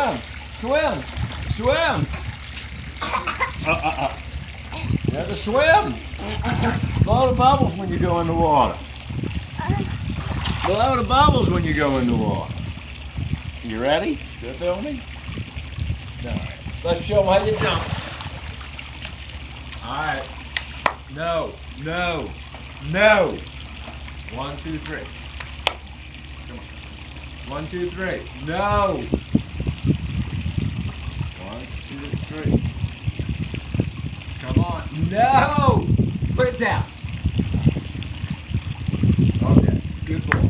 Swim. Swim. Swim. You have to swim. Blow the bubbles when you go in the water. Blow the bubbles when you go in the water. You ready? You filming? All right. Let's show them how you jump. All right. No. No. No. 1, 2, 3. Come on. 1, 2, 3. No. 1, 2, 3. Come on. No. Put it down. Okay. Good boy.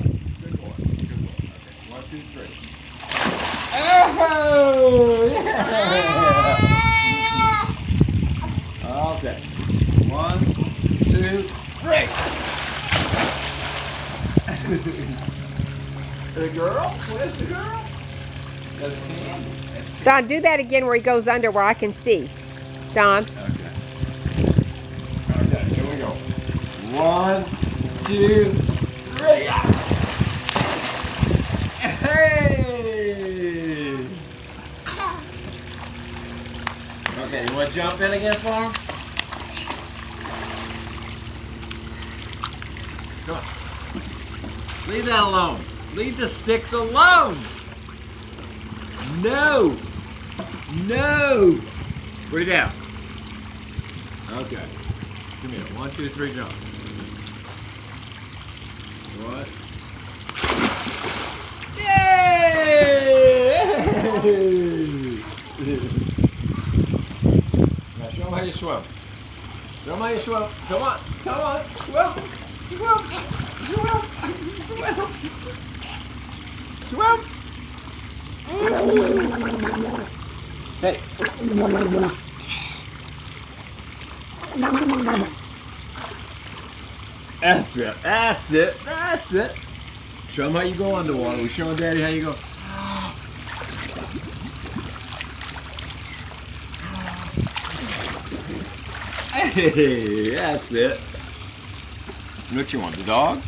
Good boy. Good boy. Okay. 1, 2, 3. Oh! Yeah. Okay. 1, 2, 3. The girl? Where's the girl? That's Candy. Don, do that again where he goes under where I can see. Don. Okay. Okay, here we go. 1, 2, 3. Hey! Okay, you want to jump in again for him? Come on. Leave that alone. Leave the sticks alone. No. No. Put it down. Okay. Come here. 1, 2, 3, jump. What? Yay! Now show them how you swim. Show them how you swim. Come on. Come on. Swim. Swim. Swim. Swim. Swim. Hey. That's it. That's it. That's it. Show them how you go underwater. We're showing Daddy how you go. Hey, that's it. What you want, the dog?